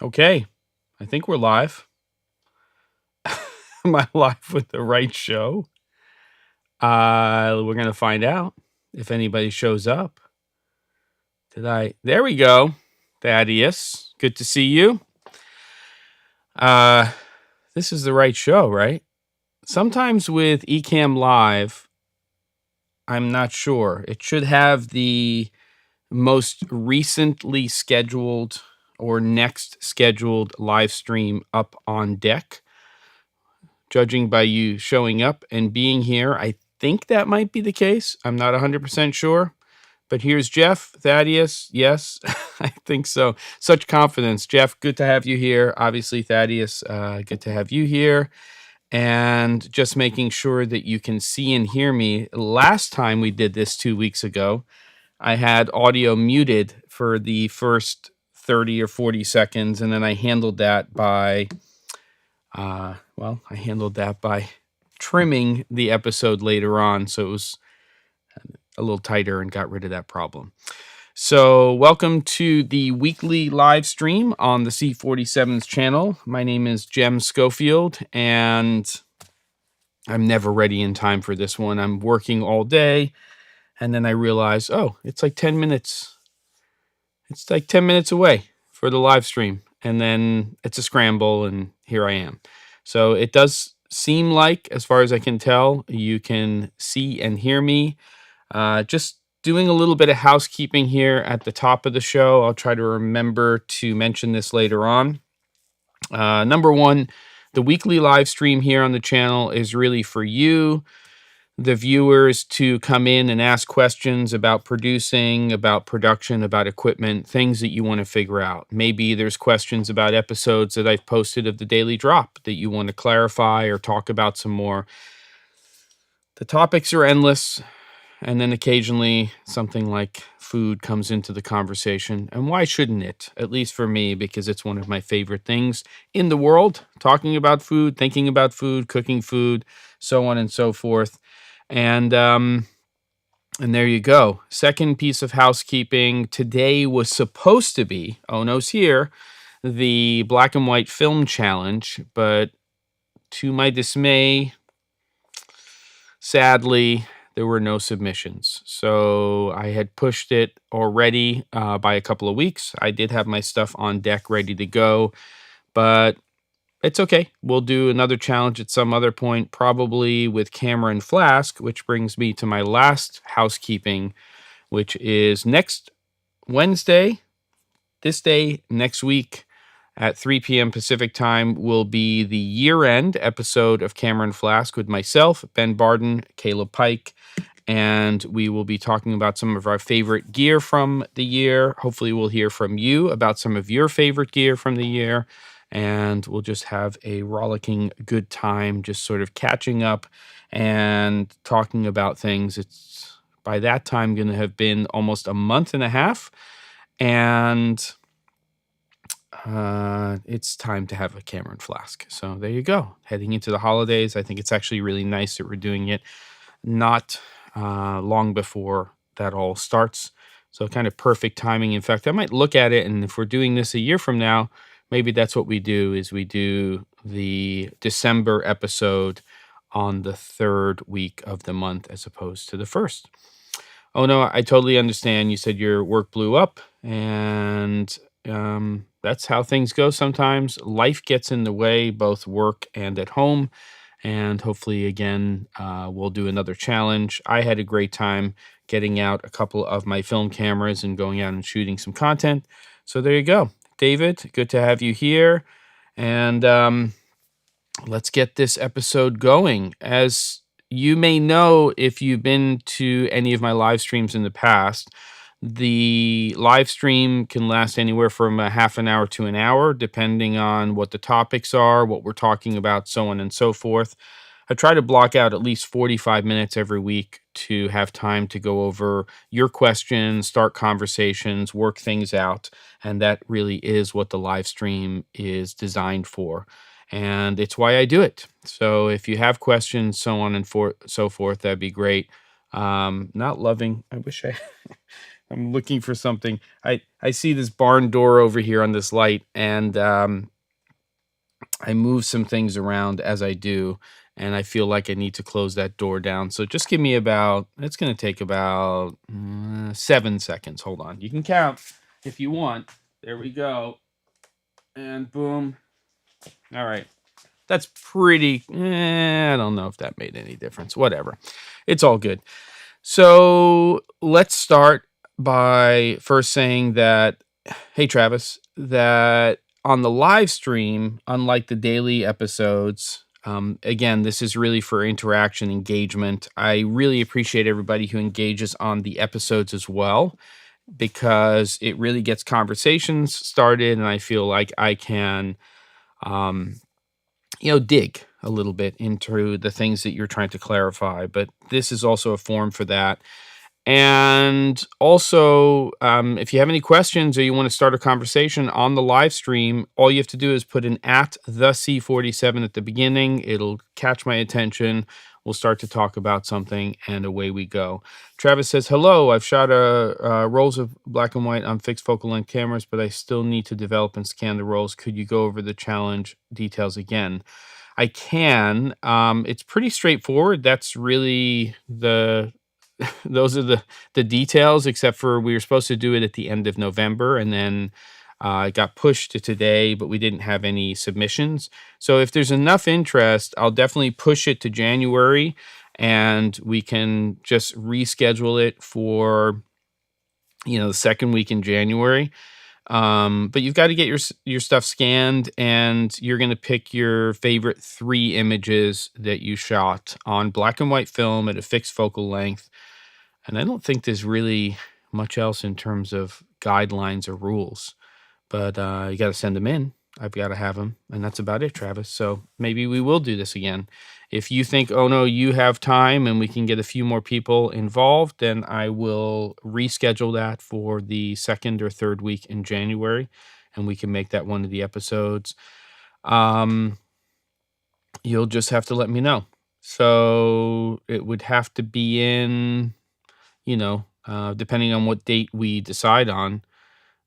Okay, I think we're live. Am I live with the right show? We're gonna find out if anybody shows up. There we go. Thaddeus, good to see you. Uh, this is the right show, right? Sometimes with Ecamm Live, I'm not sure. It should have the most recently scheduled or next scheduled live stream up on deck. Judging by you showing up and being here, I think that might be the case. I'm not 100% sure. But here's Jeff, Thaddeus. Yes, I think so. Such confidence. Jeff, good to have you here. Obviously, Thaddeus, good to have you here. And just making sure that you can see and hear me. Last time we did this 2 weeks ago, I had audio muted for the first 30 or 40 seconds, and then I handled that by trimming the episode later on, so it was a little tighter and got rid of that problem. So welcome to the weekly live stream on the C47's channel. My name is Jem Schofield, and I'm never ready in time for this one. I'm working all day, and then I realize, oh, it's like 10 minutes. It's like 10 minutes away for the live stream, and then it's a scramble, and here I am. So it does seem like, as far as I can tell, you can see and hear me. Just doing a little bit of housekeeping here at the top of the show. I'll try to remember to mention this later on. Number one, the weekly live stream here on the channel is really for you, the viewers, to come in and ask questions about producing, about production, about equipment, things that you want to figure out. Maybe there's questions about episodes that I've posted of the Daily Drop that you want to clarify or talk about some more. The topics are endless, and then occasionally something like food comes into the conversation. And why shouldn't it? At least for me, because it's one of my favorite things in the world, talking about food, thinking about food, cooking food, so on and so forth. And there you go. Second piece of housekeeping. Today was supposed to be, Ono's here, the black and white film challenge, but to my dismay, sadly, there were no submissions. So I had pushed it already by a couple of weeks. I did have my stuff on deck ready to go, but it's okay. We'll do another challenge at some other point, probably with Camera Flask, which brings me to my last housekeeping, which is next Wednesday, this day, next week at 3 p.m. Pacific time will be the year-end episode of Camera Flask with myself, Ben Barden, Caleb Pike, and we will be talking about some of our favorite gear from the year. Hopefully we'll hear from you about some of your favorite gear from the year, and we'll just have a rollicking good time, just sort of catching up and talking about things. It's by that time going to have been almost a month and a half, and it's time to have a Camera Flask. So there you go. Heading into the holidays, I think it's actually really nice that we're doing it not long before that all starts. So kind of perfect timing. In fact, I might look at it, and if we're doing this a year from now, maybe that's what we do, is we do the December episode on the third week of the month as opposed to the first. Oh no, I totally understand. You said your work blew up, and that's how things go sometimes. Life gets in the way, both work and at home. And hopefully, again, we'll do another challenge. I had a great time getting out a couple of my film cameras and going out and shooting some content. So there you go. David, good to have you here. And let's get this episode going. As you may know, if you've been to any of my live streams in the past, the live stream can last anywhere from a half an hour to an hour, depending on what the topics are, what we're talking about, so on and so forth. I try to block out at least 45 minutes every week to have time to go over your questions, start conversations, work things out. And that really is what the live stream is designed for. And it's why I do it. So if you have questions, so on and so forth, that'd be great. Not loving, I wish I I'm looking for something. I see this barn door over here on this light, and I move some things around as I do, and I feel like I need to close that door down. So just give me about, it's going to take about 7 seconds. Hold on. You can count if you want. There we go. And boom. All right. That's pretty, I don't know if that made any difference. Whatever. It's all good. So let's start by first saying that, hey, Travis, that on the live stream, unlike the daily episodes, again, this is really for interaction, engagement. I really appreciate everybody who engages on the episodes as well, because it really gets conversations started, and I feel like I can, dig a little bit into the things that you're trying to clarify. But this is also a forum for that. And also, if you have any questions or you want to start a conversation on the live stream, all you have to do is put an at theC47 at the beginning. It'll catch my attention. We'll start to talk about something, and away we go. Travis says, hello, I've shot rolls of black and white on fixed focal length cameras, but I still need to develop and scan the rolls. Could you go over the challenge details again? I can. It's pretty straightforward. That's really those are the details, except for we were supposed to do it at the end of November, and then it got pushed to today, but we didn't have any submissions. So if there's enough interest, I'll definitely push it to January, and we can just reschedule it for the second week in January. But you've got to get your stuff scanned, and you're going to pick your favorite 3 images that you shot on black and white film at a fixed focal length. And I don't think there's really much else in terms of guidelines or rules, but you got to send them in. I've got to have them, and that's about it, Travis. So maybe we will do this again. If you think, oh no, you have time and we can get a few more people involved, then I will reschedule that for the second or third week in January, and we can make that one of the episodes. You'll just have to let me know. So it would have to be in, depending on what date we decide on,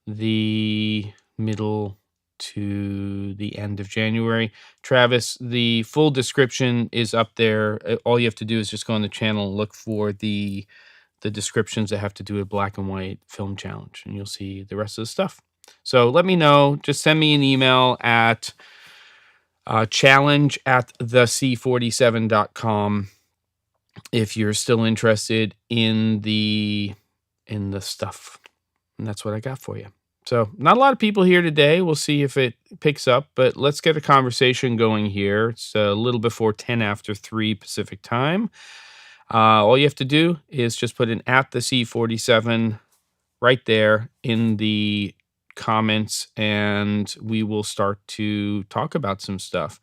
the middle to the end of January. Travis, the full description is up there. All you have to do is just go on the channel and look for the descriptions that have to do with black and white film challenge, and you'll see the rest of the stuff. So let me know. Just send me an email at challenge@theC47.com if you're still interested in the stuff. And that's what I got for you. So not a lot of people here today. We'll see if it picks up, but let's get a conversation going here. It's a little before 10 after 3 Pacific time. All you have to do is just put an at theC47 right there in the comments, and we will start to talk about some stuff.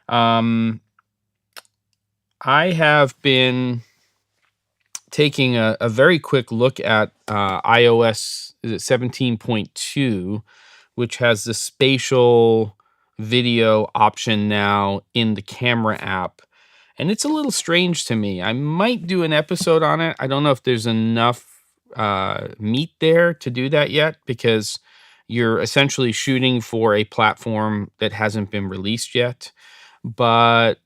I have been taking a very quick look at iOS 17.2, which has the spatial video option now in the camera app. And it's a little strange to me. I might do an episode on it. I don't know if there's enough meat there to do that yet, because you're essentially shooting for a platform that hasn't been released yet. But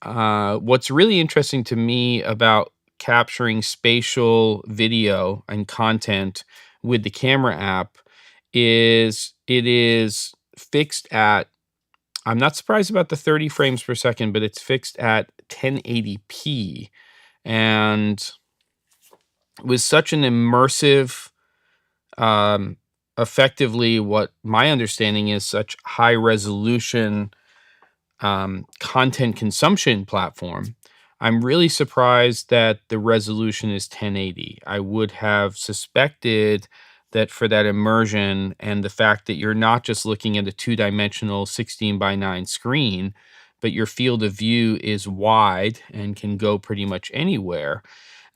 what's really interesting to me about capturing spatial video and content with the camera app is it is fixed at, I'm not surprised about the 30 frames per second, but it's fixed at 1080p. And with such an immersive, effectively what my understanding is, such high resolution content consumption platform, I'm really surprised that the resolution is 1080. I would have suspected that for that immersion and the fact that you're not just looking at a 2-dimensional 16:9 screen, but your field of view is wide and can go pretty much anywhere,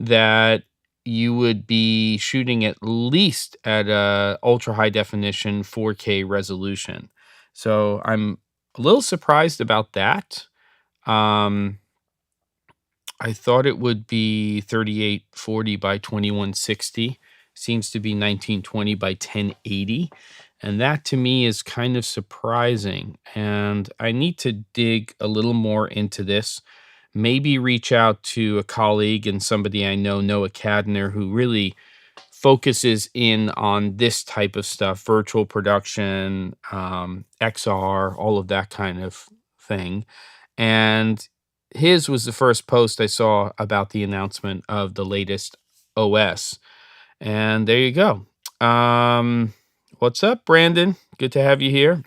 that you would be shooting at least at a ultra high definition 4K resolution. So I'm a little surprised about that. I thought it would be 3840 by 2160, seems to be 1920 by 1080. And that to me is kind of surprising. And I need to dig a little more into this. Maybe reach out to a colleague and somebody I know, Noah Cadner, who really focuses in on this type of stuff, virtual production, XR, all of that kind of thing. And his was the first post I saw about the announcement of the latest OS. And there you go. What's up, Brandon? Good to have you here.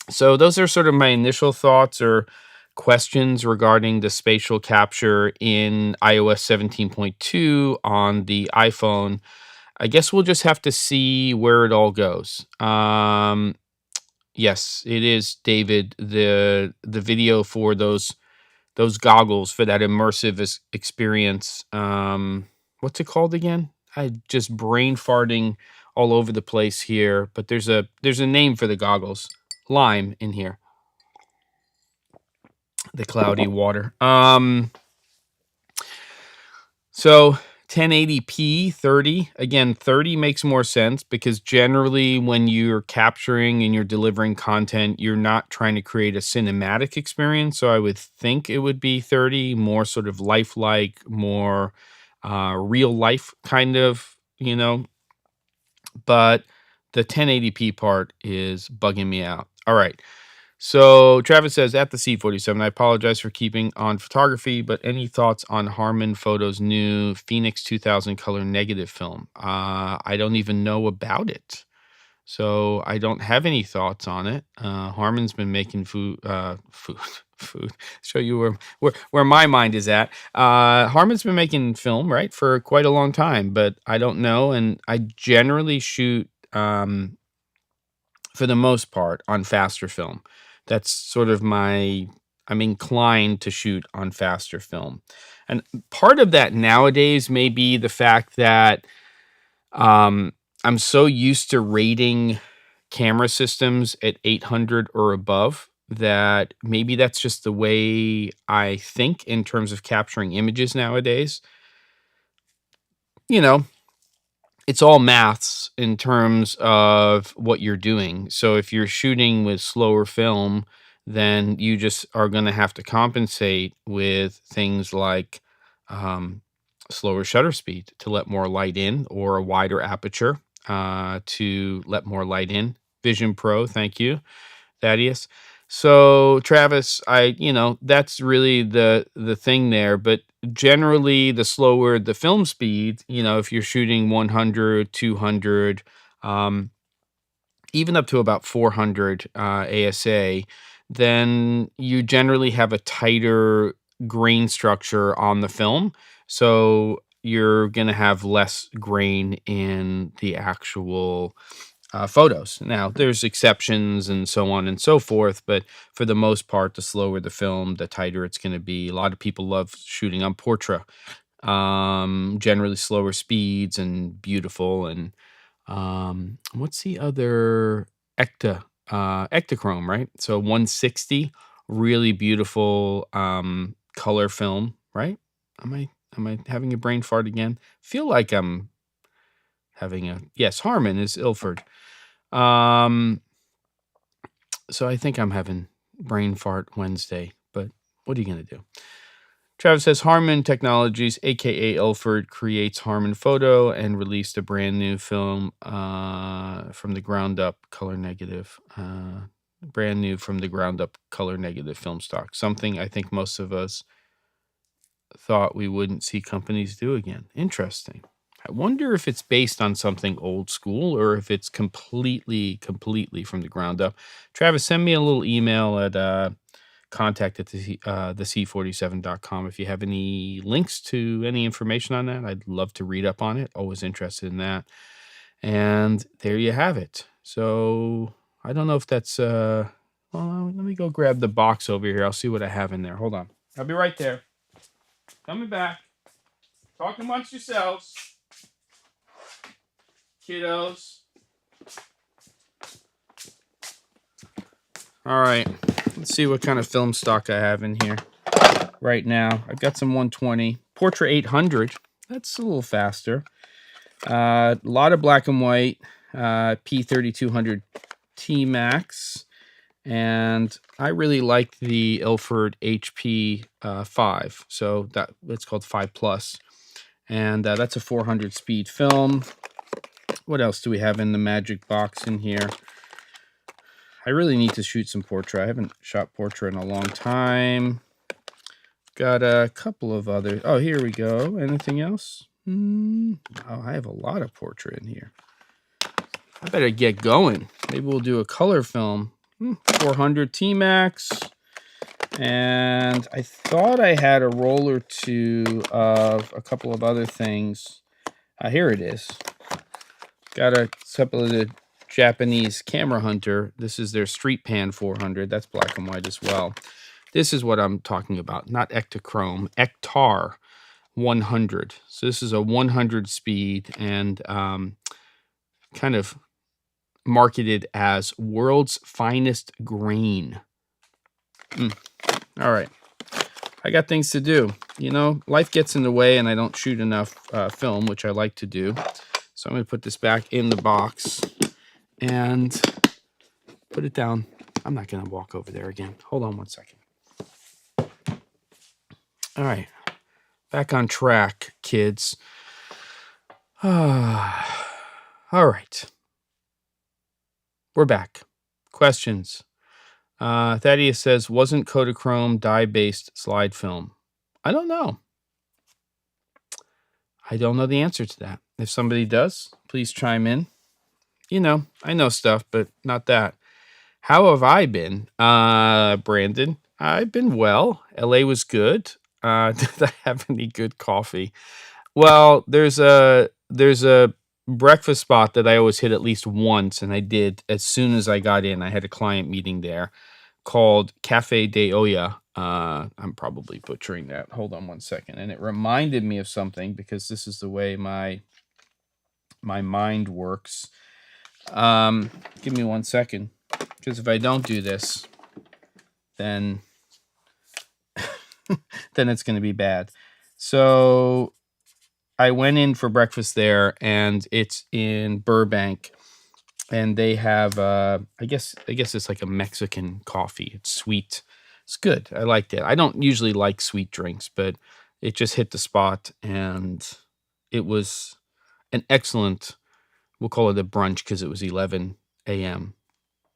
So those are sort of my initial thoughts or questions regarding the spatial capture in iOS 17.2 on the iPhone. I guess we'll just have to see where it all goes. Yes, it is, David. The video for those goggles for that immersive experience. What's it called again? I just brain farting all over the place here, but there's a name for the goggles. Lime in here. The cloudy water. So 1080p 30. Again, 30 makes more sense because generally when you're capturing and you're delivering content, you're not trying to create a cinematic experience. So I would think it would be 30, more sort of lifelike, more real life kind of, but the 1080p part is bugging me out. All right. So Travis says, at the C47, I apologize for keeping on photography, but any thoughts on Harman Photo's new Phoenix 2000 color negative film? I don't even know about it, so I don't have any thoughts on it. Harman's been making food. Show you where my mind is at. Harman's been making film, right, for quite a long time, but I don't know, and I generally shoot, for the most part, on faster film. That's sort of I'm inclined to shoot on faster film. And part of that nowadays may be the fact that I'm so used to rating camera systems at 800 or above that maybe that's just the way I think in terms of capturing images nowadays. It's all maths in terms of what you're doing. So if you're shooting with slower film, then you just are going to have to compensate with things like slower shutter speed to let more light in, or a wider aperture to let more light in. Vision Pro, thank you, Thaddeus. So Travis, that's really the thing there. But generally, the slower the film speed, if you're shooting 100, 200, even up to about 400 ASA, then you generally have a tighter grain structure on the film. So you're going to have less grain in the actual photos. Now, there's exceptions and so on and so forth, but for the most part, the slower the film, the tighter it's going to be. A lot of people love shooting on portrait, generally slower speeds and beautiful. And what's the other Ektachrome, right? So 160, really beautiful color film, right? Am I having a brain fart again? Feel like I'm having yes, Harman is Ilford. So I think I'm having brain fart Wednesday, but what are you going to do? Travis says Harman Technologies, aka Ilford, creates Harman Photo and released a brand new film from the ground up color negative. Brand new from the ground up color negative film stock. Something I think most of us thought we wouldn't see companies do again. Interesting. I wonder if it's based on something old school or if it's completely from the ground up. Travis, send me a little email at contact at theC47.com if you have any links to any information on that. I'd love to read up on it. Always interested in that. And there you have it. So I don't know if that's well, let me go grab the box over here. I'll see what I have in there. Hold on. I'll be right there. Coming back. Talk amongst yourselves, kiddos. All right, let's see what kind of film stock I have in here right now. I've got some 120. Portra 800, that's a little faster. A lot of black and white, P3200 T Max, and I really like the Ilford HP 5. So it's called 5 Plus, and that's a 400 speed film. What else do we have in the magic box in here? I really need to shoot some portrait. I haven't shot portrait in a long time. Got a couple of others. Oh, here we go. Anything else? Oh, I have a lot of portrait in here. I better get going. Maybe we'll do a color film. 400 T-Max. And I thought I had a roll or two of a couple of other things. Here it is. Got a couple of the Japanese Camera Hunter. This is their Street Pan 400. That's black and white as well. This is what I'm talking about, not Ektachrome, Ektar 100. So this is a 100 speed and kind of marketed as world's finest grain. All right. I got things to do. You know, life gets in the way and I don't shoot enough film, which I like to do. So I'm going to put this back in the box and put it down. I'm not going to walk over there again. Hold on one second. All right. Back on track, kids. All right. We're back. Questions. Thaddeus says, wasn't Kodachrome dye-based slide film? I don't know. I don't know the answer to that. If somebody does, please chime in. You know, I know stuff, but not that. How have I been, Brandon? I've been well. LA was good. Did I have any good coffee? Well, there's a breakfast spot that I always hit at least once, and I did as soon as I got in. I had a client meeting there called Cafe de Olla. I'm probably butchering that. Hold on one second. And it reminded me of something because this is the way my mind works. Give me 1 second, because if I don't do this, then then it's going to be bad. So I went in for breakfast there, and it's in Burbank, and they have I guess it's like a Mexican coffee. It's sweet. It's good. I liked it. I don't usually like sweet drinks, but it just hit the spot, and it was an excellent, we'll call it a brunch because it was 11 a.m.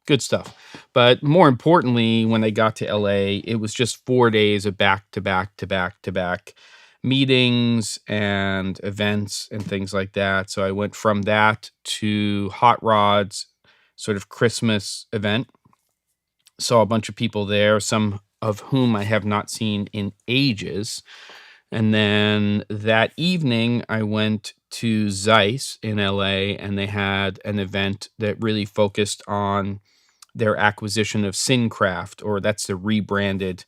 Good stuff. But more importantly, when I got to LA, it was just 4 days of back-to-back meetings and events and things like that. So I went from that to Hot Rod's sort of Christmas event. Saw a bunch of people there, some of whom I have not seen in ages. And then that evening, I went to Zeiss in LA, and they had an event that really focused on their acquisition of Syncraft, or that's the rebranded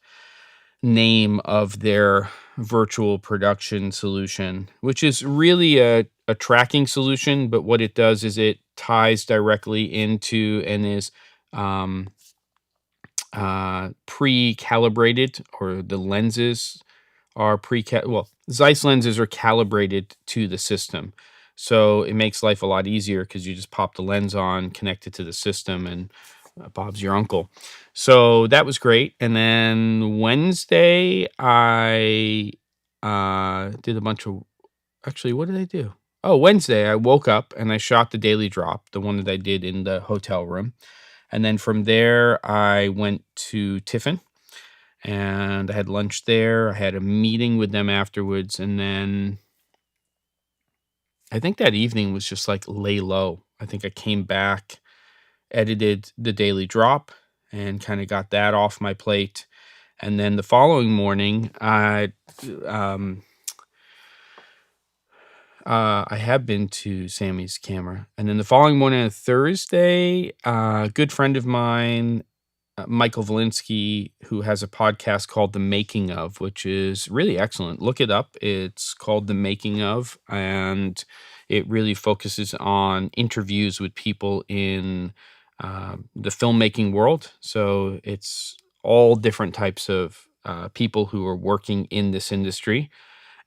name of their virtual production solution, which is really a tracking solution. But what it does is it ties directly into and is pre-calibrated, or the lenses are Zeiss lenses are calibrated to the system. So it makes life a lot easier because you just pop the lens on, connect it to the system, and Bob's your uncle. So that was great. And then Wednesday, I did a bunch of, actually, what did I do? Oh, Wednesday, I woke up and I shot the daily drop, the one that I did in the hotel room. And then from there, I went to Tiffin and I had lunch there. I had a meeting with them afterwards. And then I think that evening was just like lay low. I think I came back, edited the daily drop, and kind of got that off my plate. And then the following morning, I have been to Sammy's camera. And then the following morning on Thursday, a good friend of mine, Michael Valinsky, who has a podcast called The Making Of, which is really excellent. Look it up. It's called The Making Of, and it really focuses on interviews with people in the filmmaking world. So it's all different types of people who are working in this industry.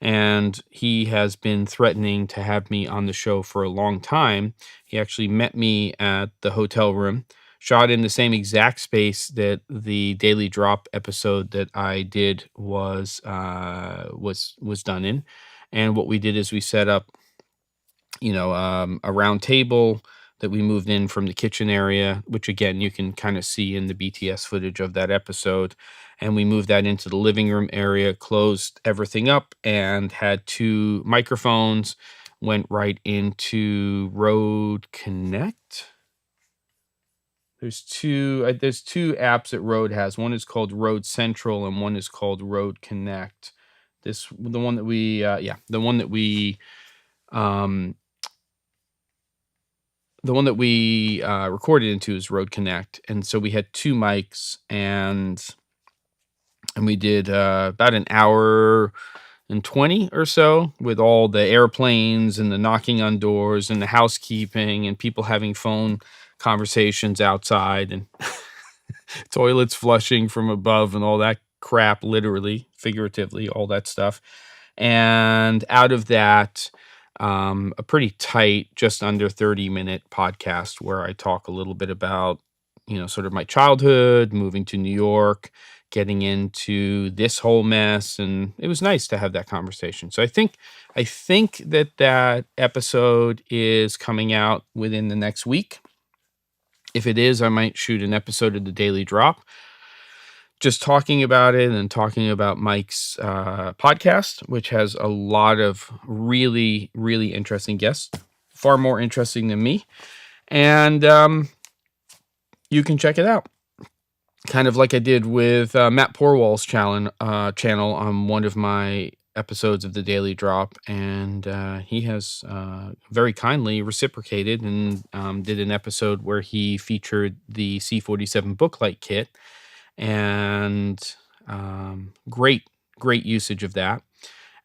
and he has been threatening to have me on the show for a long time. He actually met me at the hotel room, shot in the same exact space that the Daily Drop episode that I did was done in. And what we did is we set up, a round table that we moved in from the kitchen area, which again, you can kind of see in the BTS footage of that episode. And we moved that into the living room area, closed everything up, and had two microphones, went right into Rode Connect. There's two apps that Rode has. One is called Rode Central and one is called Rode Connect. The one that we recorded into is Rode Connect, and so we had two mics, and we did about an hour and 20 or so with all the airplanes and the knocking on doors and the housekeeping and people having phone conversations outside and toilets flushing from above and all that crap, literally, figuratively, all that stuff. And out of that, a pretty tight, just under 30-minute podcast where I talk a little bit about, sort of my childhood, moving to New York, getting into this whole mess. And it was nice to have that conversation. So I think that episode is coming out within the next week. If it is, I might shoot an episode of the Daily Drop, just talking about it and talking about Mike's podcast, which has a lot of really, really interesting guests, far more interesting than me. And you can check it out. Kind of like I did with Matt Porwall's channel on one of my episodes of the Daily Drop. And he has very kindly reciprocated and did an episode where he featured the C47 booklight kit. And great usage of that.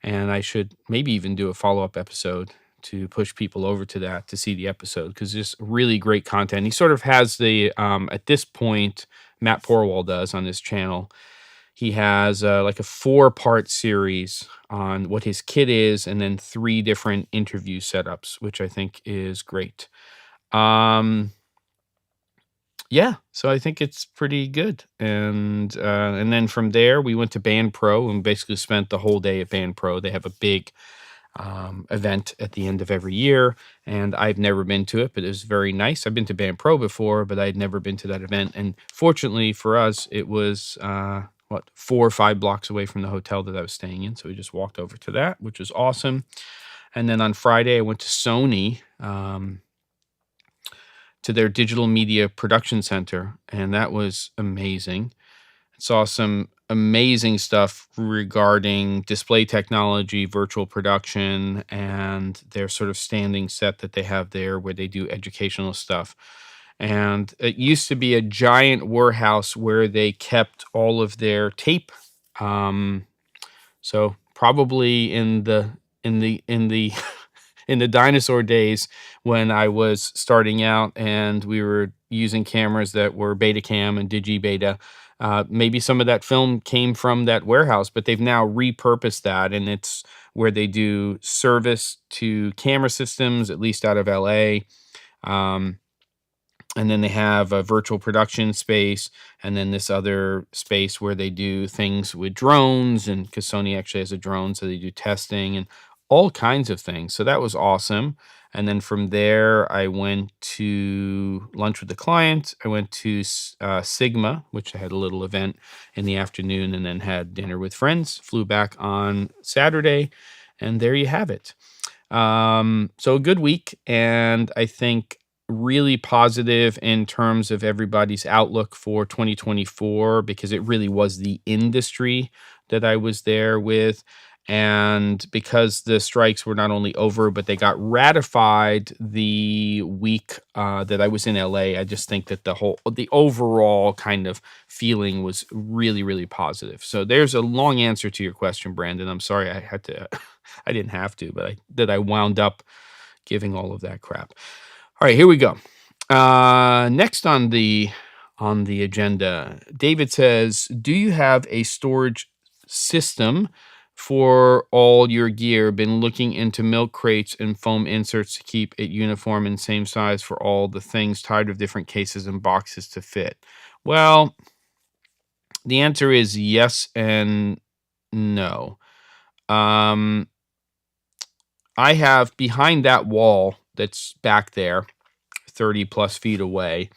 And I should maybe even do a follow-up episode to push people over to that to see the episode, because just really great content. He sort of has the at this point, Matt Porwall does on his channel, he has like a 4-part series on what his kit is, and then 3 different interview setups, which I think is great. Yeah, so I think it's pretty good. And then from there, we went to Band Pro and basically spent the whole day at Band Pro. They have a big event at the end of every year, and I've never been to it, but it was very nice. I've been to Band Pro before, but I'd never been to that event. And fortunately for us, it was 4 or 5 blocks away from the hotel that I was staying in. So we just walked over to that, which was awesome. And then on Friday, I went to Sony, to their digital media production center, and that was amazing. Saw some amazing stuff regarding display technology, virtual production, and their sort of standing set that they have there where they do educational stuff. And it used to be a giant warehouse where they kept all of their tape. So probably in the in the dinosaur days when I was starting out and we were using cameras that were Betacam and Digibeta, maybe some of that film came from that warehouse, but they've now repurposed that, and it's where they do service to camera systems, at least out of LA. And then they have a virtual production space, and then this other space where they do things with drones, and because Sony actually has a drone, so they do testing and all kinds of things. So that was awesome. And then from there, I went to lunch with the client. I went to Sigma, which I had a little event in the afternoon, and then had dinner with friends. Flew back on Saturday, and there you have it. So a good week, and I think really positive in terms of everybody's outlook for 2024, because it really was the industry that I was there with. And because the strikes were not only over, but they got ratified the week that I was in LA, I just think that the overall kind of feeling was really, really positive. So there's a long answer to your question, Brandon. I'm sorry I had to, I didn't have to, but I wound up giving all of that crap. All right, here we go. Next on the agenda, David says, do you have a storage system for all your gear. Been looking into milk crates and foam inserts to keep it uniform and same size for all the things. Tired of different cases and boxes to fit. Well, the answer is yes and no. I have behind that wall that's back there, 30 plus feet away,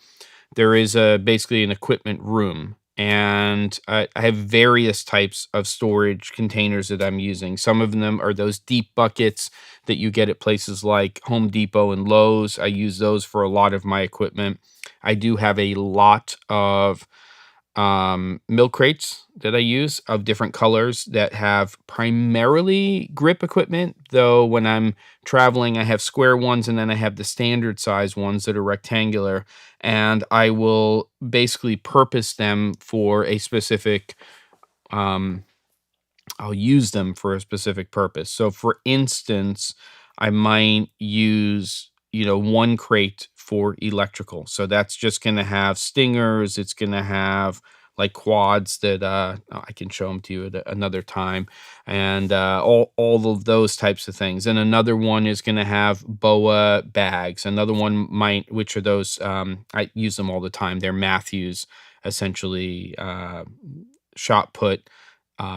there is basically an equipment room. And I have various types of storage containers that I'm using. Some of them are those deep buckets that you get at places like Home Depot and Lowe's. I use those for a lot of my equipment. I do have a lot of milk crates that I use of different colors that have primarily grip equipment, though when I'm traveling I have square ones and then I have the standard size ones that are rectangular, and I will basically purpose them for a specific I'll use them for a specific purpose. So for instance, I might use, one crate for electrical. So that's just going to have stingers. It's going to have like quads that I can show them to you at another time, and all of those types of things. And another one is going to have BOA bags. Another one might, which are those, I use them all the time. They're Matthews, essentially shot put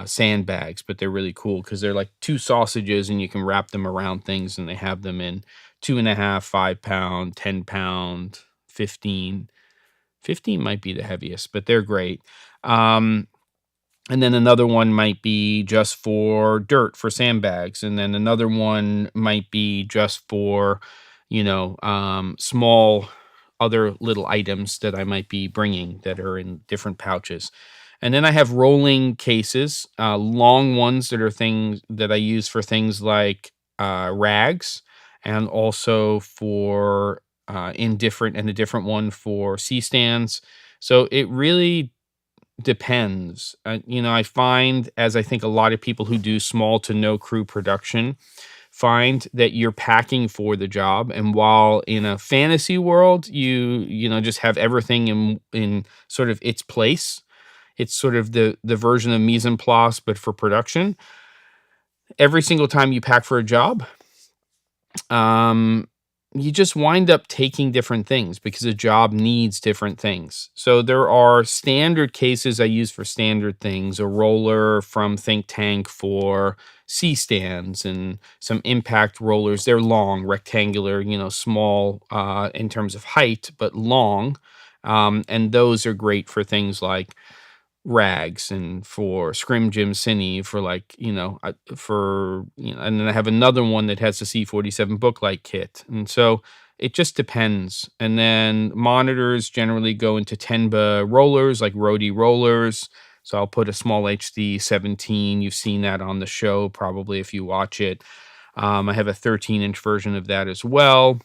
sandbags, but they're really cool because they're like 2 sausages and you can wrap them around things, and they have them in 2.5, 5 pound, 10 pound, 15 might be the heaviest, but they're great. And then another one might be just for dirt, for sandbags. And then another one might be just for, small other little items that I might be bringing that are in different pouches. And then I have rolling cases, long ones that are things that I use for things like rags, and also for a different one for C-stands. So it really depends. I find, as I think a lot of people who do small to no crew production find, that you're packing for the job. And while in a fantasy world, you just have everything in sort of its place. It's sort of the version of mise en place, but for production. Every single time you pack for a job, you just wind up taking different things because a job needs different things. So there are standard cases I use for standard things, a roller from Think Tank for C-stands, and some impact rollers. They're long, rectangular, small in terms of height, but long. And those are great for things like rags, and for Scrim Jim Cine, for and then I have another one that has the C47 booklight kit. And so it just depends. And then monitors generally go into Tenba rollers, like Rode rollers. So I'll put a small HD 17. You've seen that on the show probably if you watch it. I have a 13-inch version of that as well.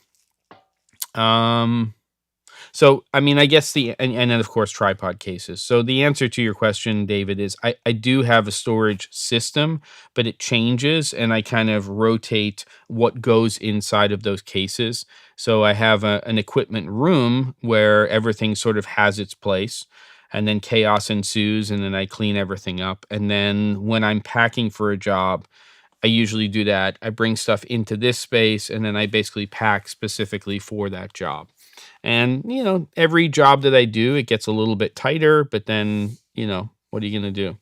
So, I mean, I guess and then of course tripod cases. So the answer to your question, David, is I do have a storage system, but it changes, and I kind of rotate what goes inside of those cases. So I have an equipment room where everything sort of has its place, and then chaos ensues, and then I clean everything up. And then when I'm packing for a job, I usually do that. I bring stuff into this space, and then I basically pack specifically for that job. And, every job that I do, it gets a little bit tighter, but then, what are you going to do?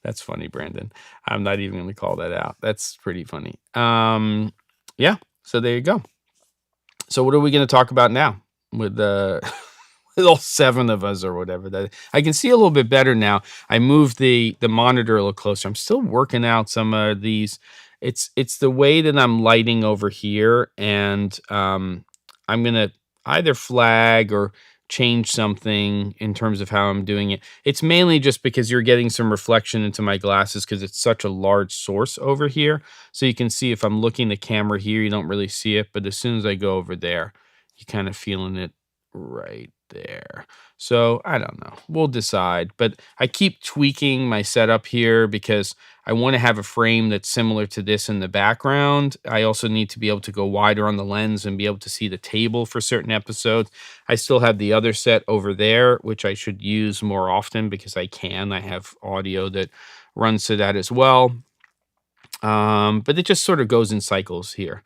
That's funny, Brandon. I'm not even going to call that out. That's pretty funny. Yeah, so there you go. So what are we going to talk about now with with all 7 of us or whatever? That I can see a little bit better now. I moved the monitor a little closer. I'm still working out some of these. It's the way that I'm lighting over here, and I'm gonna either flag or change something in terms of how I'm doing it. It's mainly just because you're getting some reflection into my glasses because it's such a large source over here. So you can see if I'm looking the camera here, you don't really see it, but as soon as I go over there, you're kind of feeling it right there. So I don't know. We'll decide. But I keep tweaking my setup here because I want to have a frame that's similar to this in the background. I also need to be able to go wider on the lens and be able to see the table for certain episodes. I still have the other set over there, which I should use more often because I can. I have audio that runs to that as well. But it just sort of goes in cycles here.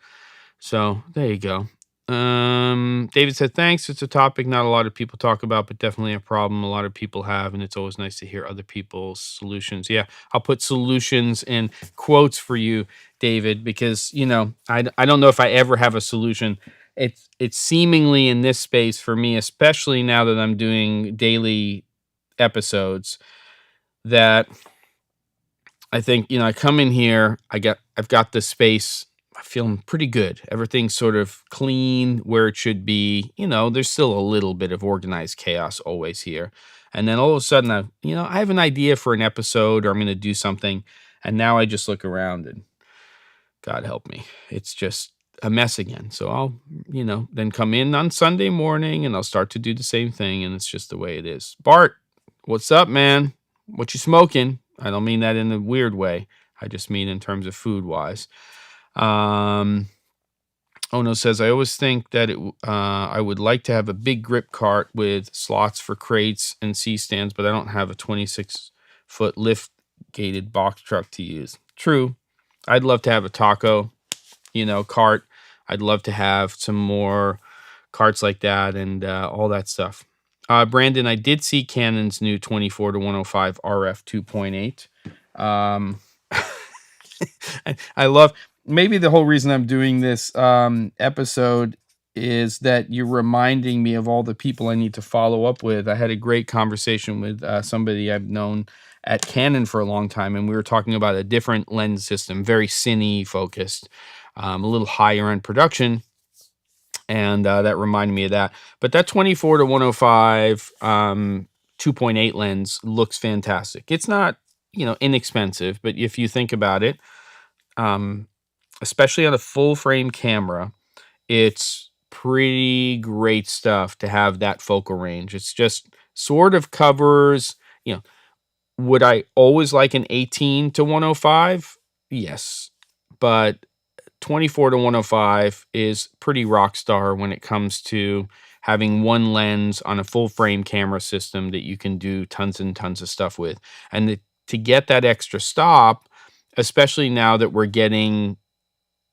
So there you go. David said, thanks. It's a topic not a lot of people talk about, but definitely a problem a lot of people have. And it's always nice to hear other people's solutions. Yeah, I'll put solutions in quotes for you, David, because, I don't know if I ever have a solution. It's seemingly in this space for me, especially now that I'm doing daily episodes, that I think, I come in here, I've got the space. I'm feeling pretty good. Everything's sort of clean where it should be. There's still a little bit of organized chaos always here. And then all of a sudden, I have an idea for an episode or I'm going to do something. And now I just look around and God help me, it's just a mess again. So I'll, then come in on Sunday morning and I'll start to do the same thing. And it's just the way it is. Bart, what's up, man? What you smoking? I don't mean that in a weird way. I just mean in terms of food wise. Ono says, I always think that I would like to have a big grip cart with slots for crates and C-stands, but I don't have a 26-foot lift gated box truck to use. True. I'd love to have a taco, cart. I'd love to have some more carts like that and all that stuff. Brandon, I did see Canon's new 24 to 105 RF 2.8. I love, maybe the whole reason I'm doing this episode is that you're reminding me of all the people I need to follow up with. I had a great conversation with somebody I've known at Canon for a long time, and we were talking about a different lens system, very cine focused, a little higher end production. And that reminded me of that. But that 24 to 105 2.8 lens looks fantastic. It's not, inexpensive, but if you think about it, especially on a full frame camera, it's pretty great stuff to have that focal range. It's just sort of covers, would I always like an 18 to 105? Yes. But 24 to 105 is pretty rock star when it comes to having one lens on a full frame camera system that you can do tons and tons of stuff with. And to get that extra stop, especially now that we're getting,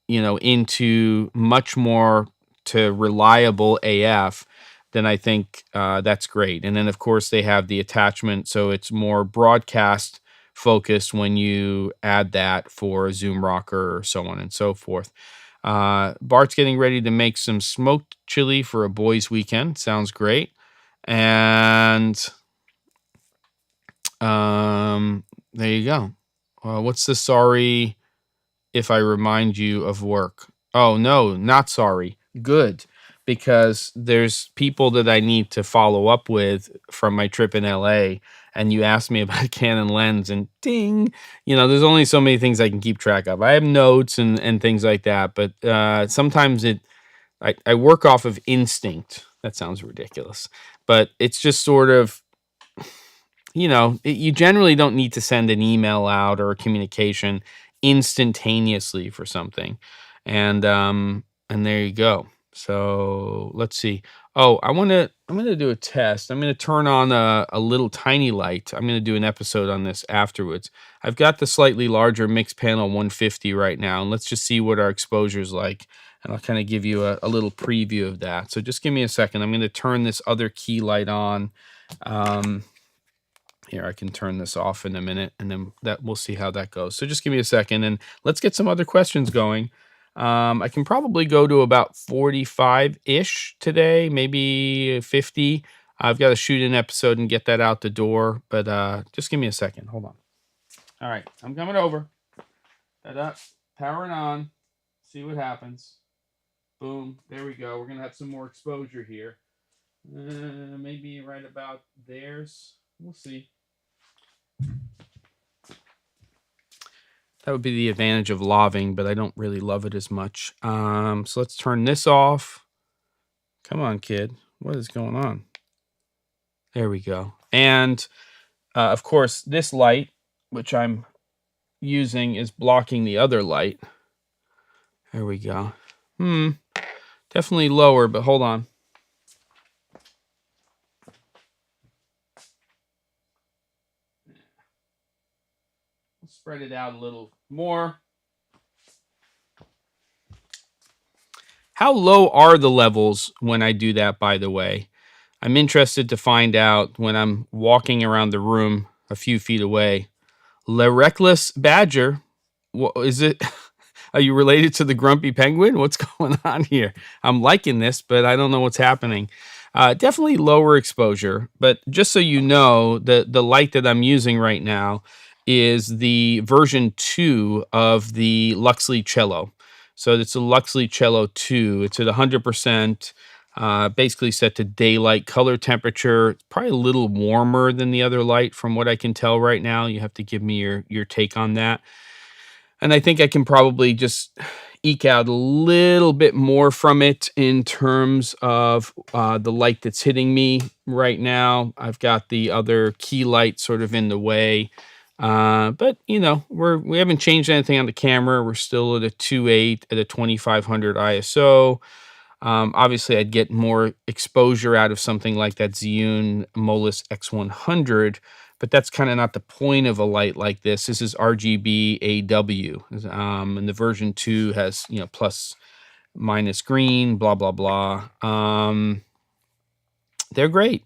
into much more to reliable AF, then I think that's great. And then, of course, they have the attachment, so it's more broadcast focused when you add that for a Zoom rocker or so on and so forth. Bart's getting ready to make some smoked chili for a boys' weekend. Sounds great. And there you go. What's the sorry if I remind you of work? Oh, no, not sorry. Good. Because there's people that I need to follow up with from my trip in LA. And you asked me about Canon lens and ding, there's only so many things I can keep track of. I have notes and things like that. But sometimes I work off of instinct. That sounds ridiculous. But it's just sort of, you generally don't need to send an email out or a communication instantaneously for something. And there you go. So let's see. Oh, I'm going to do a test. I'm going to turn on a little tiny light. I'm going to do an episode on this afterwards. I've got the slightly larger mixed panel 150 right now, and let's just see what our exposure is like. And I'll kind of give you a little preview of that. So just give me a second. I'm going to turn this other key light on. Here, I can turn this off in a minute, and then we'll see how that goes. So just give me a second, and let's get some other questions going. I can probably go to about 45-ish today, maybe 50. I've got to shoot an episode and get that out the door, but just give me a second. Hold on. All right, I'm coming over. Powering on. See what happens. Boom. There we go. We're going to have some more exposure here. Maybe right about theirs. We'll see. That would be the advantage of laving, but I don't really love it as much. So let's turn this off. Come on, kid. What is going on? There we go. And of course, this light, which I'm using, is blocking the other light. There we go. Definitely lower, but hold on. Spread it out a little more. How low are the levels when I do that, by the way? I'm interested to find out when I'm walking around the room a few feet away. Le Reckless Badger, what is it? Are you related to the Grumpy Penguin? What's going on here? I'm liking this, but I don't know what's happening. Definitely lower exposure, but just so you know, the light that I'm using right now is the version 2 of the Luxley Cello. So it's a Luxley Cello 2. It's at 100%, basically set to daylight color temperature. It's probably a little warmer than the other light from what I can tell right now. You have to give me your take on that. And I think I can probably just eke out a little bit more from it in terms of the light that's hitting me right now. I've got the other key light sort of in the way. But you know, we haven't changed anything on the camera. We're still at a 2.8 at a 2500 ISO. Obviously, I'd get more exposure out of something like that Zhiyun Molus X100, but that's kind of not the point of a light like this. This is RGB AW, and the version 2 has, you know, plus minus green, blah blah blah. They're great.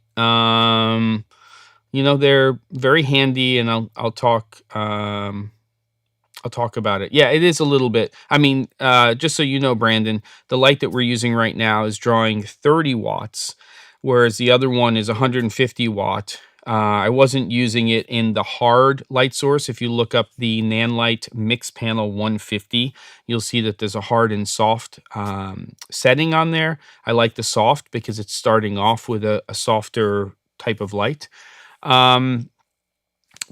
You know, they're very handy, and I'll talk. I'll talk about it. Yeah, it is a little bit. I mean, just so you know, Brandon, the light that we're using right now is drawing 30 watts, whereas the other one is 150 watt. I wasn't using it in the hard light source. If you look up the Nanlite Mix Panel 150, you'll see that there's a hard and soft setting on there. I like the soft because it's starting off with a softer type of light.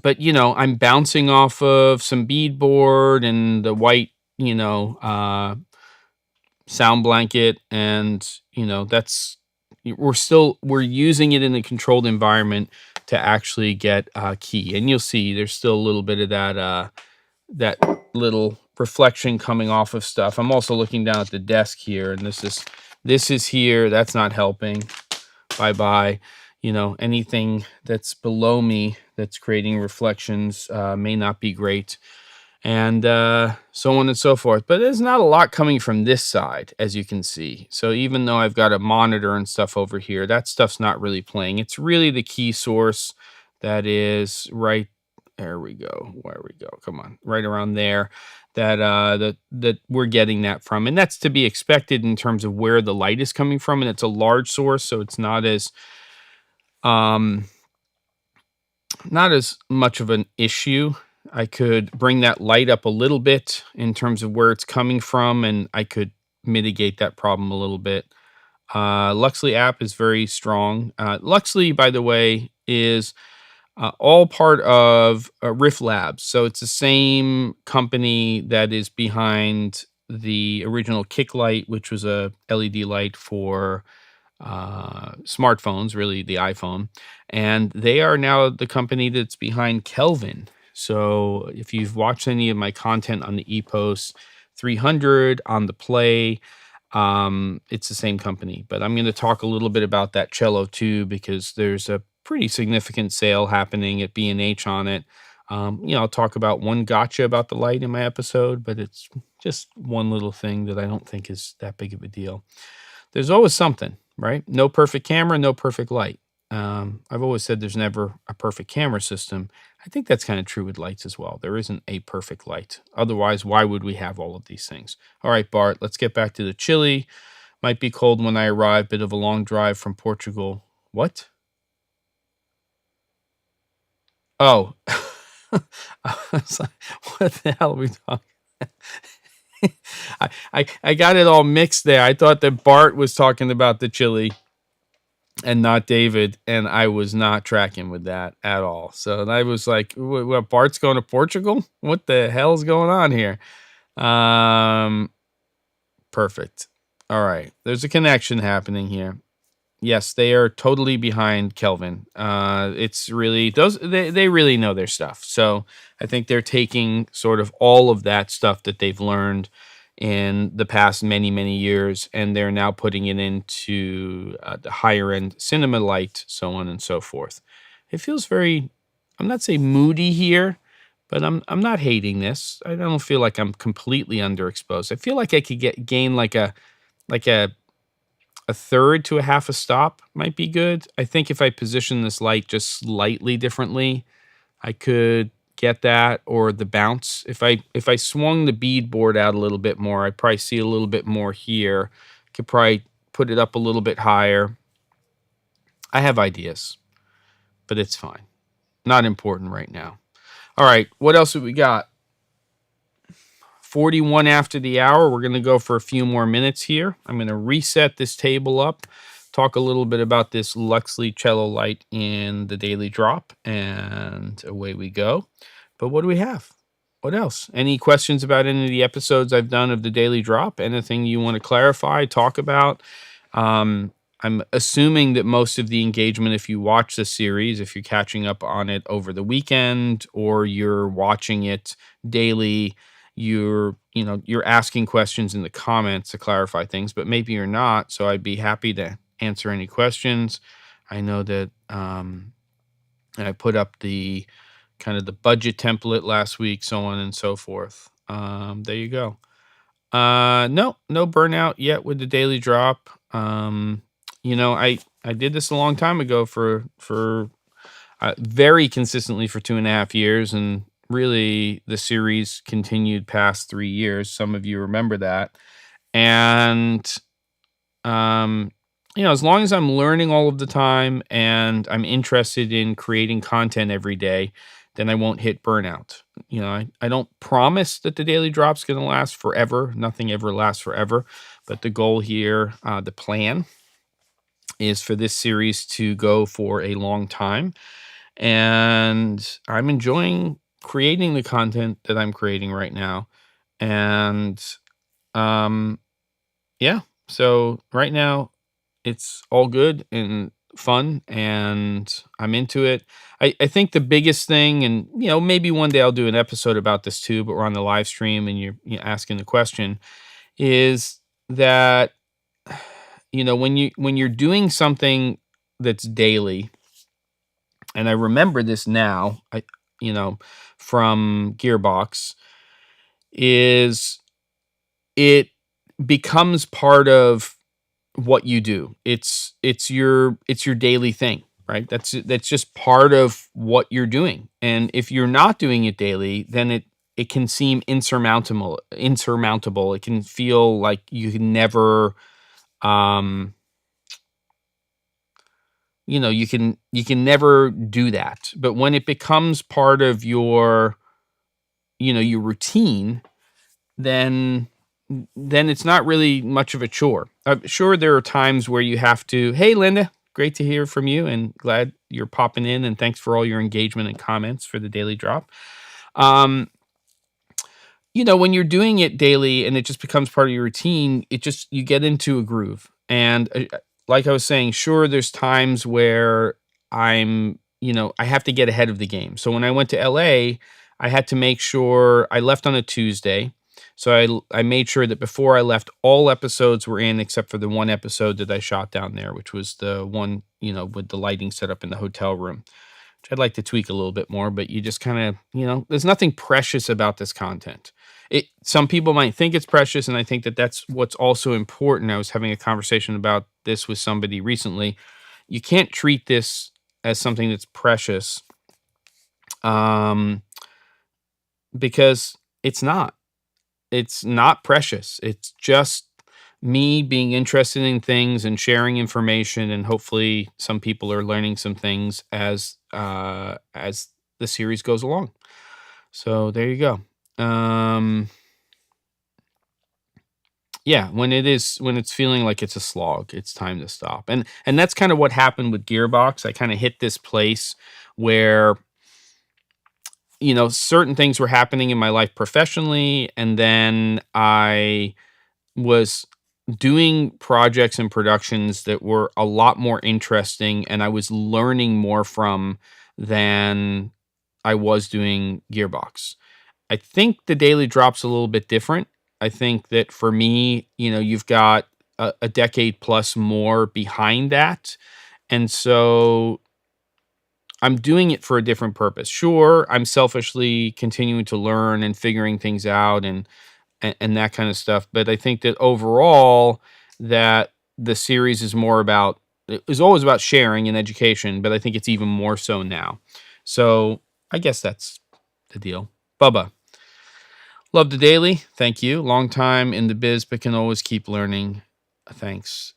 But, you know, I'm bouncing off of some beadboard and the white, you know, sound blanket. And, you know, we're using it in a controlled environment to actually get key. And you'll see there's still a little bit of that little reflection coming off of stuff. I'm also looking down at the desk here, and this is here. That's not helping. Bye-bye. You know, anything that's below me that's creating reflections may not be great, and so on and so forth. But there's not a lot coming from this side, as you can see. So even though I've got a monitor and stuff over here, that stuff's not really playing. It's really the key source that is right there. We go. Where we go? Come on, right around there. That we're getting that from, and that's to be expected in terms of where the light is coming from. And it's a large source, so it's not as much of an issue. I could bring that light up a little bit in terms of where it's coming from, and I could mitigate that problem a little bit. Luxley app is very strong. Luxley, by the way, is all part of Riff Labs. So it's the same company that is behind the original Kick light, which was a LED light for smartphones, really the iPhone. And they are now the company that's behind Kelvin. So if you've watched any of my content on the EPOS 300, on the Play, it's the same company. But I'm going to talk a little bit about that cello too, because there's a pretty significant sale happening at B&H on it. You know, I'll talk about one gotcha about the light in my episode, but it's just one little thing that I don't think is that big of a deal. There's always something, right? No perfect camera, no perfect light. I've always said there's never a perfect camera system. I think that's kind of true with lights as well. There isn't a perfect light. Otherwise, why would we have all of these things? All right, Bart, let's get back to the chili. Might be cold when I arrive. Bit of a long drive from Portugal. What? Oh. I was like, what the hell are we talking? I got it all mixed there. I thought that Bart was talking about the chili and not David, and I was not tracking with that at all. So I was like, what, Bart's going to Portugal? What the hell's going on here? Perfect. All right. There's a connection happening here. Yes, they are totally behind Kelvin. It's really they really know their stuff. So I think they're taking sort of all of that stuff that they've learned in the past many, many years, and they're now putting it into the higher end cinema light, so on and so forth. It feels very, I'm not saying moody here, but I'm not hating this. I don't feel like I'm completely underexposed. I feel like I could gain like a third to a half a stop might be good. I think if I position this light just slightly differently, I could get that, or the bounce. If I swung the bead board out a little bit more, I'd probably see a little bit more here. Could probably put it up a little bit higher. I have ideas, but it's fine. Not important right now. All right, what else have we got? 41 after the hour. We're going to go for a few more minutes here. I'm going to reset this table up, talk a little bit about this Luxley cello light in the Daily Drop, and away we go. But what do we have? What else? Any questions about any of the episodes I've done of the Daily Drop? Anything you want to clarify, talk about? I'm assuming that most of the engagement, if you watch the series, if you're catching up on it over the weekend or you're watching it daily, you're asking questions in the comments to clarify things, but maybe you're not. So I'd be happy to answer any questions. I know that I put up the kind of the budget template last week, so on and so forth. There you go. No burnout yet with the Daily Drop. I did this a long time ago for very consistently for 2.5 years, and really the series continued past 3 years. Some of you remember that. And as long as I'm learning all of the time and I'm interested in creating content every day, then I won't hit burnout. I don't promise that the Daily Drop's going to last forever. Nothing ever lasts forever. But the goal here, the plan, is for this series to go for a long time. And I'm enjoying creating the content that I'm creating right now. And yeah, so right now it's all good and fun, and I'm into it. I think the biggest thing, and maybe one day I'll do an episode about this too, but we're on the live stream and you're asking the question, is that when you're doing something that's daily, and I remember this now, from Gearbox, is it becomes part of what you do. It's your daily thing, right? That's just part of what you're doing. And if you're not doing it daily, then it can seem insurmountable. It can feel like you can never you can never do that. But when it becomes part of your your routine, then it's not really much of a chore. I'm sure there are times where you have to, hey, Linda, great to hear from you and glad you're popping in, and thanks for all your engagement and comments for the Daily Drop. When you're doing it daily and it just becomes part of your routine, you get into a groove. And like I was saying, sure, there's times where I have to get ahead of the game. So when I went to LA, I had to make sure I left on a Tuesday. So I made sure that before I left, all episodes were in except for the one episode that I shot down there, which was the one, with the lighting set up in the hotel room, which I'd like to tweak a little bit more, but you just kind of, there's nothing precious about this content. Some people might think it's precious, and I think that that's what's also important. I was having a conversation about this with somebody recently. You can't treat this as something that's precious, because it's not. It's not precious. It's just me being interested in things and sharing information, and hopefully some people are learning some things as the series goes along. So there you go. Yeah, when it's feeling like it's a slog, it's time to stop. And that's kind of what happened with Gearbox. I kind of hit this place where certain things were happening in my life professionally, and then I was doing projects and productions that were a lot more interesting and I was learning more from than I was doing Gearbox. I think the daily drop's a little bit different. I think that for me, you've got a decade plus more behind that. And so I'm doing it for a different purpose. Sure, I'm selfishly continuing to learn and figuring things out and that kind of stuff. But I think that overall, that the series is always about sharing and education, but I think it's even more so now. So I guess that's the deal. Bubba, love the daily. Thank you. Long time in the biz, but can always keep learning. Thanks.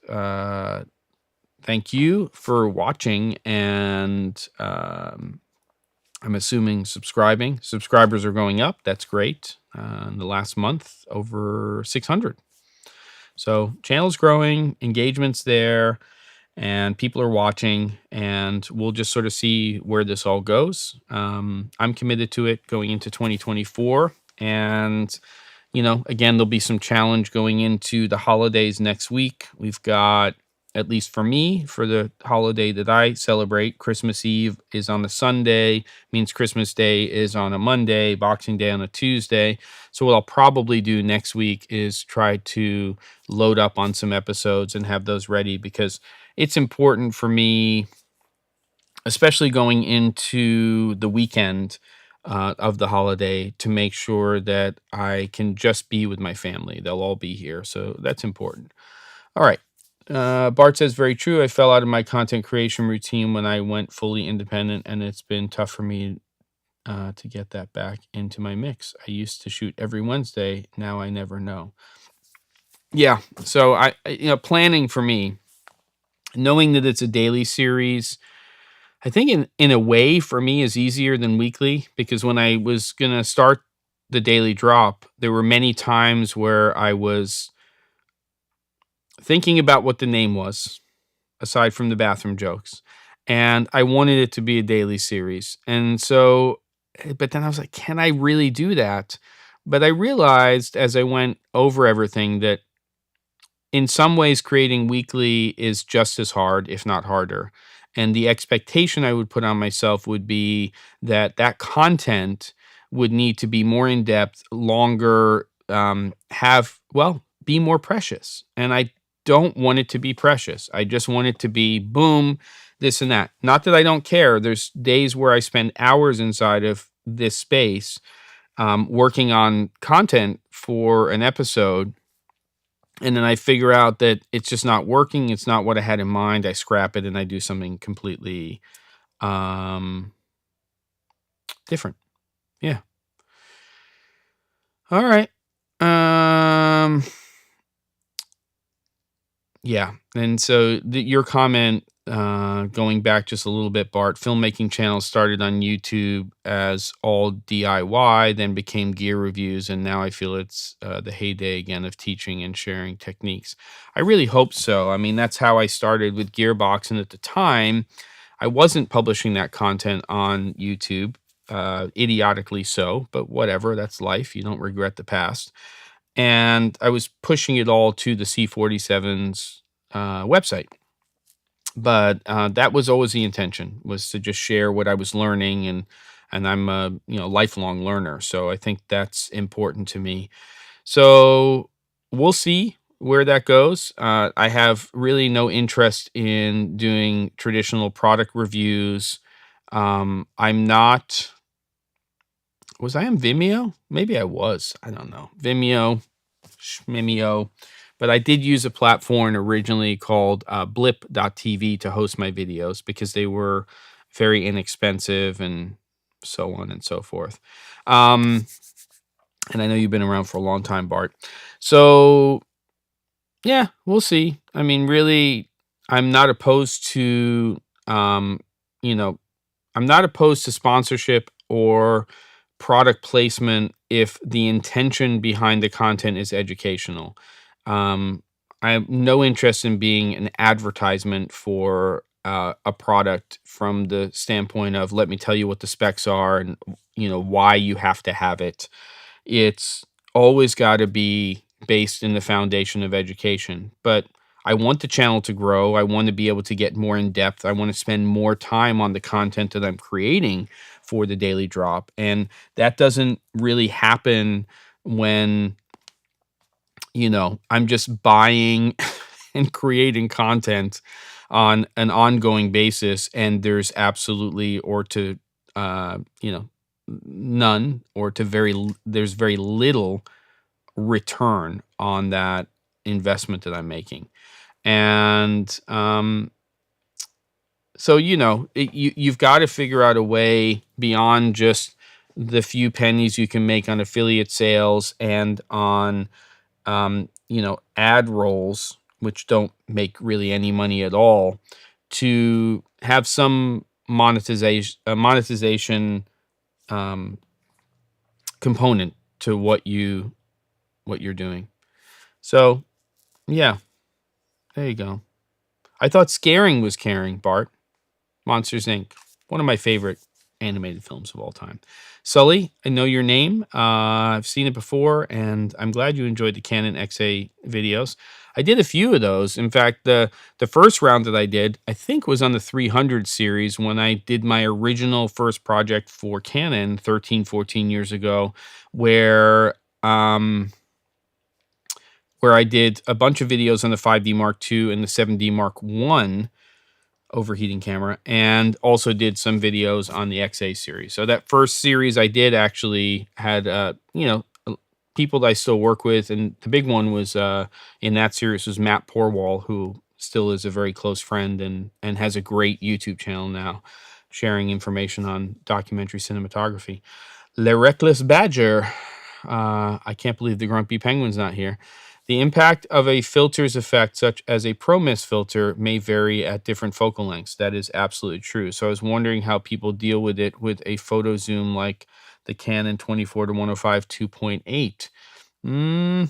Thank you for watching and I'm assuming subscribing. Subscribers are going up. That's great. In the last month, over 600. So channel's growing, engagement's there, and people are watching, and we'll just sort of see where this all goes. I'm committed to it going into 2024, and again, there'll be some challenge going into the holidays next week. We've got, at least for me, for the holiday that I celebrate, Christmas Eve is on a Sunday, means Christmas Day is on a Monday, Boxing Day on a Tuesday. So what I'll probably do next week is try to load up on some episodes and have those ready, because it's important for me, especially going into the weekend of the holiday, to make sure that I can just be with my family. They'll all be here, so that's important. All right. Bart says, very true. I fell out of my content creation routine when I went fully independent, and it's been tough for me to get that back into my mix. I used to shoot every Wednesday. Now I never know. Yeah. So planning for me, knowing that it's a daily series, I think in a way for me is easier than weekly, because when I was going to start the daily drop, there were many times where I was thinking about what the name was, aside from the bathroom jokes, and I wanted it to be a daily series. And so, but then I was like, can I really do that? But I realized as I went over everything that in some ways creating weekly is just as hard, if not harder. And the expectation I would put on myself would be that content would need to be more in depth, longer, be more precious. And I don't want it to be precious. I just want it to be boom, this and that. Not that I don't care. There's days where I spend hours inside of this space working on content for an episode, and then I figure out that it's just not working. It's not what I had in mind. I scrap it and I do something completely different. Yeah. All right. Yeah. And so your comment, going back just a little bit, Bart, filmmaking channels started on YouTube as all DIY, then became gear reviews, and now I feel it's the heyday again of teaching and sharing techniques. I really hope so. I mean, that's how I started with Gearbox, and at the time, I wasn't publishing that content on YouTube, idiotically so, but whatever, that's life. You don't regret the past. And I was pushing it all to the C47's website. But that was always the intention, was to just share what I was learning, and I'm a lifelong learner, so I think that's important to me. So we'll see where that goes. I have really no interest in doing traditional product reviews. I'm not. Was I on Vimeo? Maybe I was. I don't know. Vimeo, Schmimeo. But I did use a platform originally called blip.tv to host my videos, because they were very inexpensive and so on and so forth. And I know you've been around for a long time, Bart. So, yeah, we'll see. I mean, really, I'm not opposed to, I'm not opposed to sponsorship or product placement if the intention behind the content is educational. I have no interest in being an advertisement for a product from the standpoint of, let me tell you what the specs are and why you have to have it. It's always got to be based in the foundation of education. But I want the channel to grow. I want to be able to get more in depth. I want to spend more time on the content that I'm creating for the Daily Drop. And that doesn't really happen when, I'm just buying and creating content on an ongoing basis, and there's absolutely or to none or to there's very little return on that investment that I'm making. And so you've got to figure out a way beyond just the few pennies you can make on affiliate sales and on ad rolls, which don't make really any money at all, to have some monetization component to what you're doing. So yeah, there you go. I thought scaring was caring, Bart. Monsters Inc., one of my favorite animated films of all time. Sully, I know your name. I've seen it before, and I'm glad you enjoyed the Canon XA videos. I did a few of those. In fact, the first round that I did, I think, was on the 300 series when I did my original first project for Canon 13, 14 years ago, where I did a bunch of videos on the 5D Mark II and the 7D Mark I overheating camera, and also did some videos on the XA series. So that first series I did actually had people that I still work with, and the big one was in that series was Matt Porwall, who still is a very close friend and has a great YouTube channel now, sharing information on documentary cinematography. Le Reckless Badger, I can't believe the Grumpy Penguin's not here. The impact of a filter's effect, such as a ProMist filter, may vary at different focal lengths. That is absolutely true. So I was wondering how people deal with it with a photo zoom like the Canon 24-105 2.8.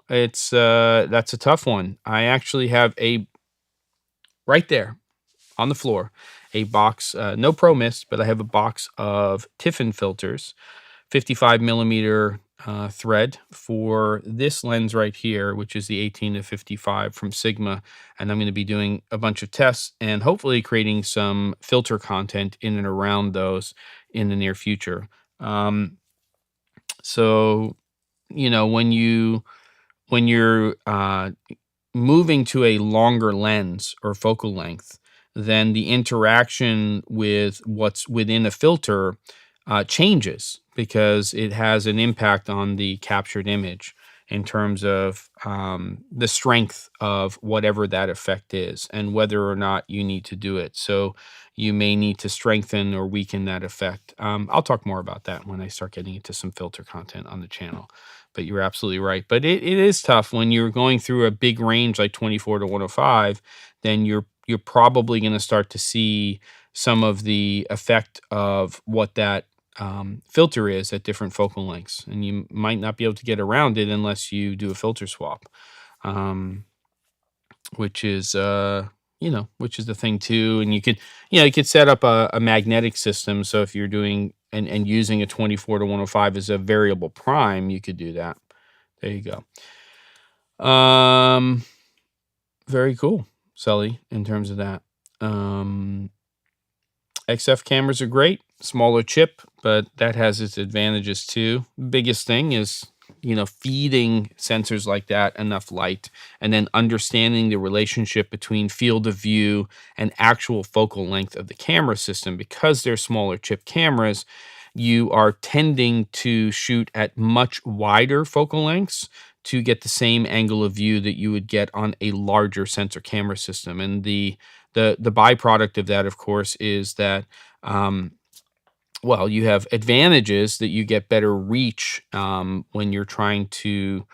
It's that's a tough one. I actually have right there on the floor, a box, no ProMist, but I have a box of Tiffin filters, 55 millimeter thread for this lens right here, which is the 18-55 from Sigma. And I'm going to be doing a bunch of tests and hopefully creating some filter content in and around those in the near future. So, when you're moving to a longer lens or focal length, then the interaction with what's within a filter changes, because it has an impact on the captured image in terms of the strength of whatever that effect is and whether or not you need to do it. So you may need to strengthen or weaken that effect. I'll talk more about that when I start getting into some filter content on the channel. But you're absolutely right. But it is tough when you're going through a big range like 24-105, then you're probably going to start to see some of the effect of what that filter is at different focal lengths, and you might not be able to get around it unless you do a filter swap, which is the thing too. And you could set up a magnetic system. So if you're doing and using a 24-105 as a variable prime, you could do that. There you go. Very cool, Sully, in terms of that. XF cameras are great, smaller chip, but that has its advantages too. Biggest thing is, feeding sensors like that enough light, and then understanding the relationship between field of view and actual focal length of the camera system. Because they're smaller chip cameras, you are tending to shoot at much wider focal lengths to get the same angle of view that you would get on a larger sensor camera system. And the byproduct of that, of course, is that you have advantages that you get better reach when you're trying to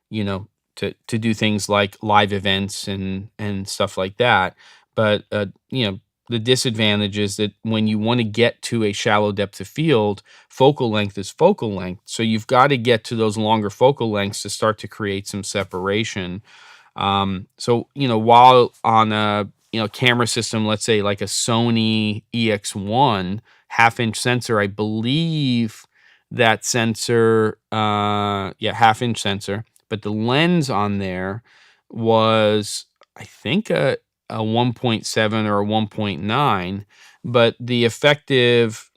do things like live events and stuff like that. But the disadvantage is that when you want to get to a shallow depth of field, focal length is focal length. So you've got to get to those longer focal lengths to start to create some separation. So while on a camera system, let's say like a Sony EX1 half-inch sensor, I believe that sensor, half-inch sensor, but the lens on there was, I think, a 1.7 or a 1.9, but the effective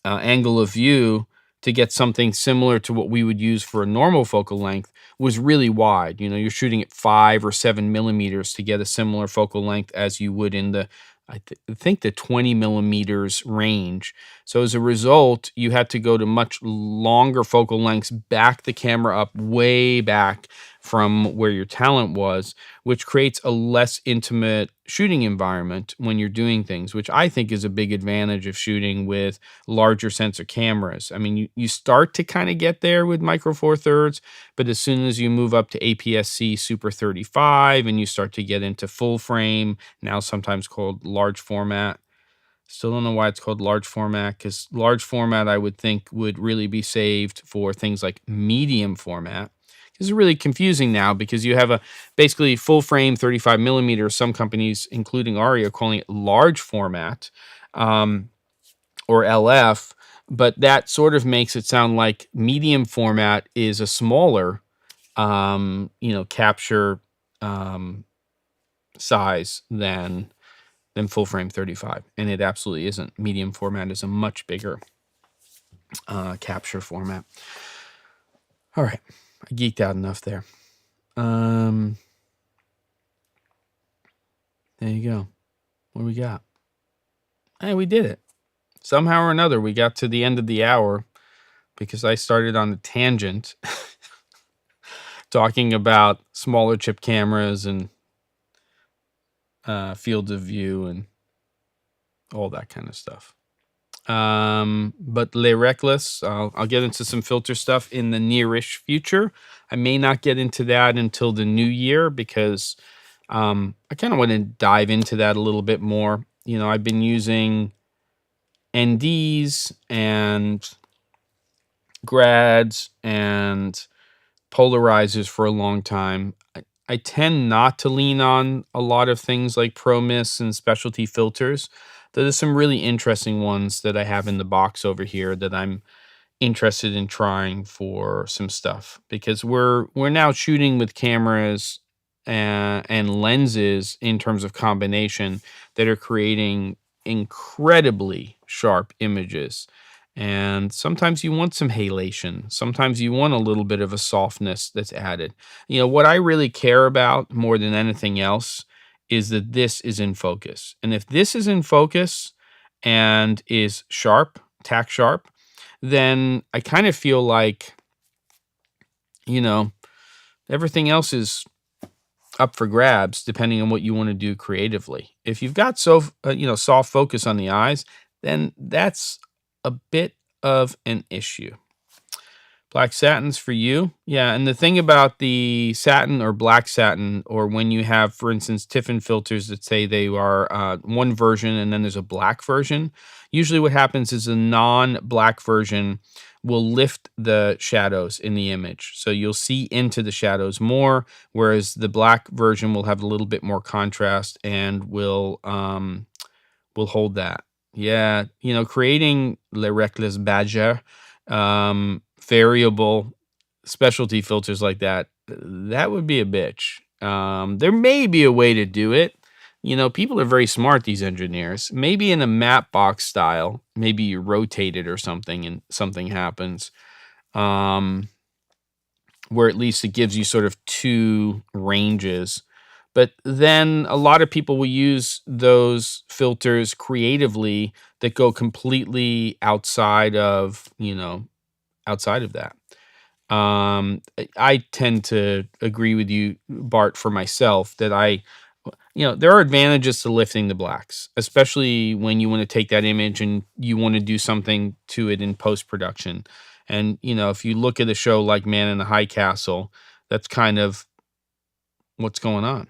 angle of view to get something similar to what we would use for a normal focal length was really wide. You know, you're shooting at 5 or 7 millimeters to get a similar focal length as you would in the, I think, the 20 millimeters range. So as a result, you had to go to much longer focal lengths, back the camera up way back from where your talent was, which creates a less intimate shooting environment when you're doing things, which I think is a big advantage of shooting with larger sensor cameras. I mean, you start to kind of get there with Micro Four Thirds, but as soon as you move up to APS-C Super 35 and you start to get into full frame, now sometimes called large format. Still don't know why it's called large format, because large format I would think would really be saved for things like medium format. It's really confusing now because you have a basically full frame 35 millimeters. Some companies, including Ari, are calling it large format. Or LF, but that sort of makes it sound like medium format is a smaller, capture size than full frame 35, and it absolutely isn't. Medium format is a much bigger capture format. All right, I geeked out enough there. There you go. What do we got? Hey, we did it. Somehow or another, we got to the end of the hour because I started on a tangent talking about smaller chip cameras and fields of view and all that kind of stuff. But Les Reckless, I'll get into some filter stuff in the nearish future. I may not get into that until the new year because I kind of want to dive into that a little bit more. You know, I've been using NDs and grads and polarizers for a long time. I tend not to lean on a lot of things like ProMIS and specialty filters. There's some really interesting ones that I have in the box over here that I'm interested in trying for some stuff, because we're now shooting with cameras and lenses in terms of combination that are creating incredibly sharp images. And sometimes you want some halation. Sometimes you want a little bit of a softness that's added. You know, what I really care about more than anything else is that this is in focus. And if this is in focus and is sharp, tack sharp, then I kind of feel like, you know, everything else is up for grabs depending on what you want to do creatively. If you've got soft focus on the eyes, then that's a bit of an issue. Black satin's for you. Yeah, and the thing about the satin or black satin, or when you have, for instance, Tiffin filters that say they are one version and then there's a black version, usually what happens is a non-black version will lift the shadows in the image. So you'll see into the shadows more, whereas the black version will have a little bit more contrast and will hold that. Yeah, you know, creating Le Reckless Badger, variable specialty filters like that, that would be a bitch. There may be a way to do it. You know, people are very smart, these engineers. Maybe in a map box style, maybe you rotate it or something and something happens. Where at least it gives you sort of two ranges. But then a lot of people will use those filters creatively that go completely outside of that. I tend to agree with you, Bart, for myself, that there are advantages to lifting the blacks, especially when you want to take that image and you want to do something to it in post-production. And, you know, if you look at a show like Man in the High Castle, that's kind of what's going on.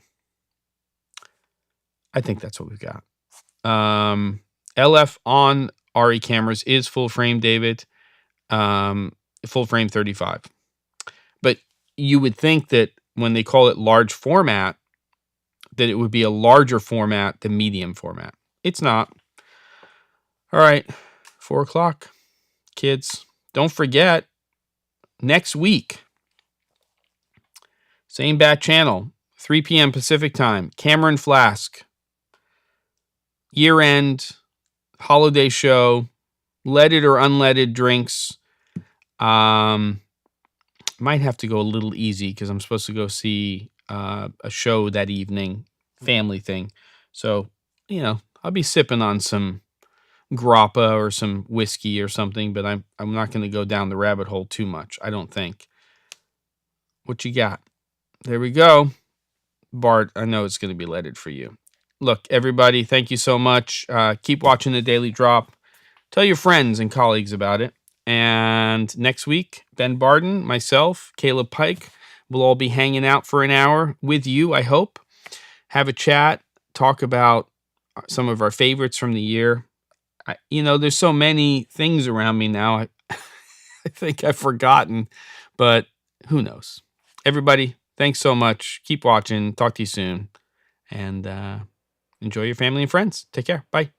I think that's what we've got. LF on RE cameras is full frame, David. Full frame 35. But you would think that when they call it large format, that it would be a larger format than medium format. It's not. All right, 4 o'clock, kids. Don't forget, next week, Same bat channel, 3 p.m. Pacific time. Camera Flask. Year-end, holiday show, leaded or unleaded drinks. Might have to go a little easy because I'm supposed to go see a show that evening, family thing. So, I'll be sipping on some grappa or some whiskey or something, but I'm not going to go down the rabbit hole too much, I don't think. What you got? There we go. Bart, I know it's going to be leaded for you. Look, everybody, thank you so much. Keep watching The Daily Drop. Tell your friends and colleagues about it. And next week, Ben Barden, myself, Caleb Pike, will all be hanging out for an hour with you, I hope. Have a chat, talk about some of our favorites from the year. There's so many things around me now. I think I've forgotten, but who knows? Everybody, thanks so much. Keep watching. Talk to you soon. And enjoy your family and friends. Take care. Bye.